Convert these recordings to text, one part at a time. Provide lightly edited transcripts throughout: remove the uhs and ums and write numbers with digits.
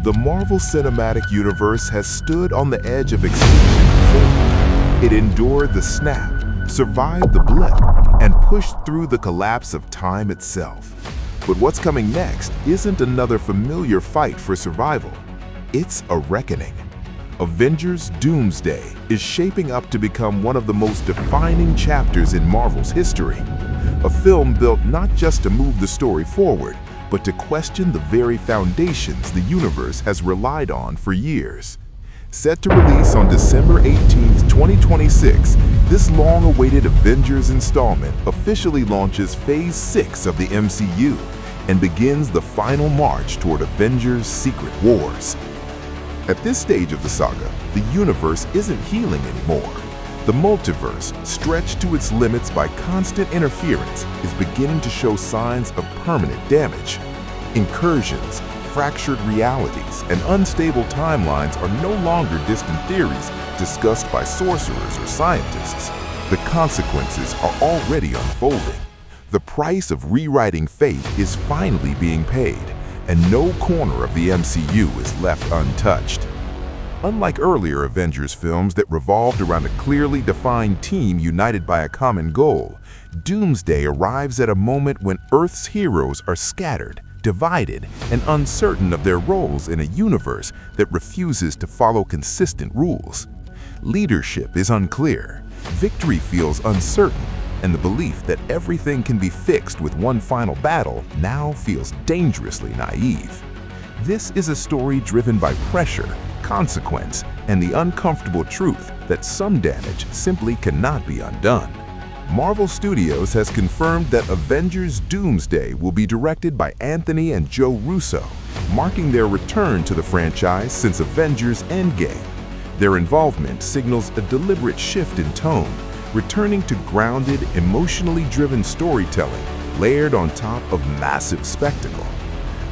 The Marvel Cinematic Universe has stood on the edge of extinction before. It endured the snap, survived the blip, and pushed through the collapse of time itself. But what's coming next isn't another familiar fight for survival. It's a reckoning. Avengers Doomsday is shaping up to become one of the most defining chapters in Marvel's history. A film built not just to move the story forward, but to question the very foundations the universe has relied on for years. Set to release on December 18, 2026, this long-awaited Avengers installment officially launches Phase 6 of the MCU and begins the final march toward Avengers Secret Wars. At this stage of the saga, the universe isn't healing anymore. The multiverse, stretched to its limits by constant interference, is beginning to show signs of permanent damage. Incursions, fractured realities, and unstable timelines are no longer distant theories discussed by sorcerers or scientists. The consequences are already unfolding. The price of rewriting fate is finally being paid, and no corner of the MCU is left untouched. Unlike earlier Avengers films that revolved around a clearly defined team united by a common goal, Doomsday arrives at a moment when Earth's heroes are scattered, divided, and uncertain of their roles in a universe that refuses to follow consistent rules. Leadership is unclear, victory feels uncertain, and the belief that everything can be fixed with one final battle now feels dangerously naive. This is a story driven by pressure, consequence, and the uncomfortable truth that some damage simply cannot be undone. Marvel Studios has confirmed that Avengers Doomsday will be directed by Anthony and Joe Russo, marking their return to the franchise since Avengers Endgame. Their involvement signals a deliberate shift in tone, returning to grounded, emotionally driven storytelling layered on top of massive spectacle.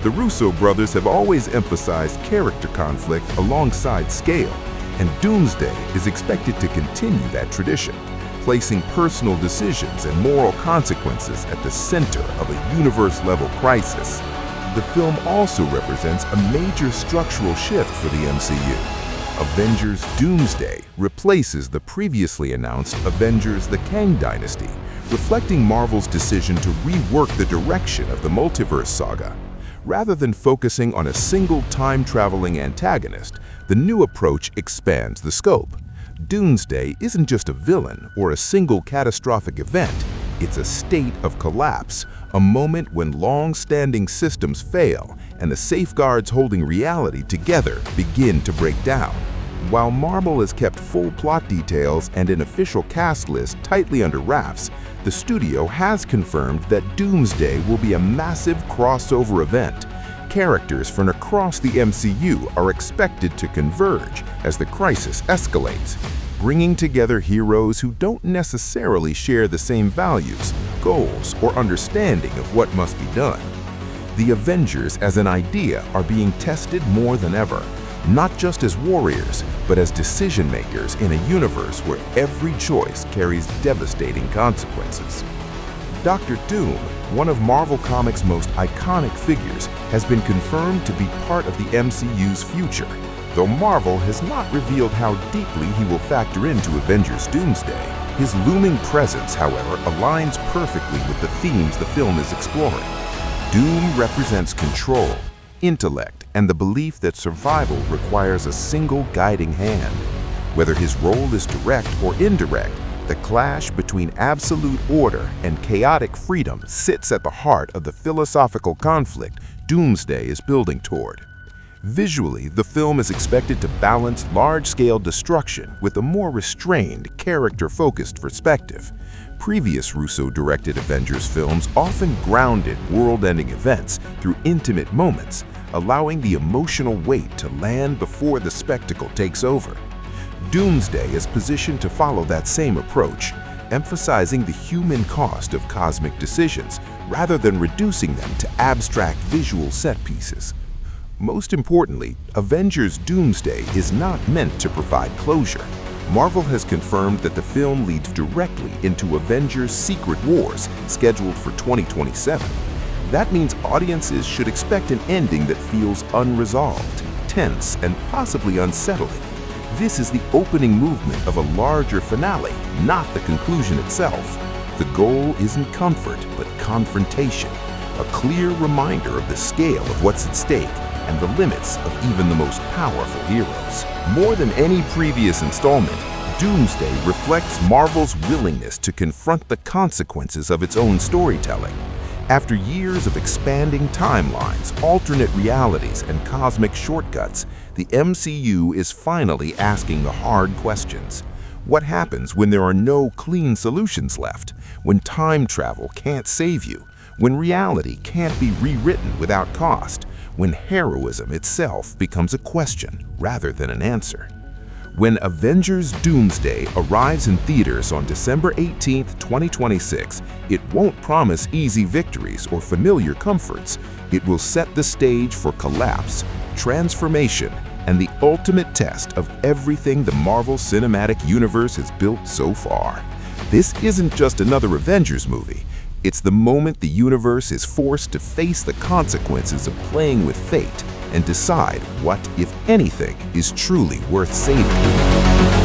The Russo brothers have always emphasized character conflict alongside scale, and Doomsday is expected to continue that tradition, placing personal decisions and moral consequences at the center of a universe-level crisis. The film also represents a major structural shift for the MCU. Avengers Doomsday replaces the previously announced Avengers The Kang Dynasty, reflecting Marvel's decision to rework the direction of the multiverse saga. Rather than focusing on a single time-traveling antagonist, the new approach expands the scope. Doomsday isn't just a villain or a single catastrophic event, it's a state of collapse, a moment when long-standing systems fail and the safeguards holding reality together begin to break down. While Marvel has kept full plot details and an official cast list tightly under wraps, the studio has confirmed that Doomsday will be a massive crossover event. Characters from across the MCU are expected to converge as the crisis escalates, bringing together heroes who don't necessarily share the same values, goals, or understanding of what must be done. The Avengers as an idea are being tested more than ever, not just as warriors, but as decision-makers in a universe where every choice carries devastating consequences. Dr. Doom, one of Marvel Comics' most iconic figures, has been confirmed to be part of the MCU's future, though Marvel has not revealed how deeply he will factor into Avengers Doomsday. His looming presence, however, aligns perfectly with the themes the film is exploring. Doom represents control, intellect, and the belief that survival requires a single guiding hand. Whether his role is direct or indirect, the clash between absolute order and chaotic freedom sits at the heart of the philosophical conflict Doomsday is building toward. Visually, the film is expected to balance large-scale destruction with a more restrained, character-focused perspective. Previous Russo-directed Avengers films often grounded world-ending events through intimate moments, allowing the emotional weight to land before the spectacle takes over. Doomsday is positioned to follow that same approach, emphasizing the human cost of cosmic decisions rather than reducing them to abstract visual set pieces. Most importantly, Avengers Doomsday is not meant to provide closure. Marvel has confirmed that the film leads directly into Avengers Secret Wars, scheduled for 2027. That means audiences should expect an ending that feels unresolved. tense and possibly unsettling. This is the opening movement of a larger finale, not the conclusion itself. The goal isn't comfort, but confrontation, a clear reminder of the scale of what's at stake and the limits of even the most powerful heroes. More than any previous installment, Doomsday reflects Marvel's willingness to confront the consequences of its own storytelling. After years of expanding timelines, alternate realities, and cosmic shortcuts, the MCU is finally asking the hard questions. What happens when there are no clean solutions left? When time travel can't save you? When reality can't be rewritten without cost? When heroism itself becomes a question rather than an answer? When Avengers Doomsday arrives in theaters on December 18, 2026, it won't promise easy victories or familiar comforts. It will set the stage for collapse, transformation, and the ultimate test of everything the Marvel Cinematic Universe has built so far. This isn't just another Avengers movie. It's the moment the universe is forced to face the consequences of playing with fate and decide what, if anything, is truly worth saving.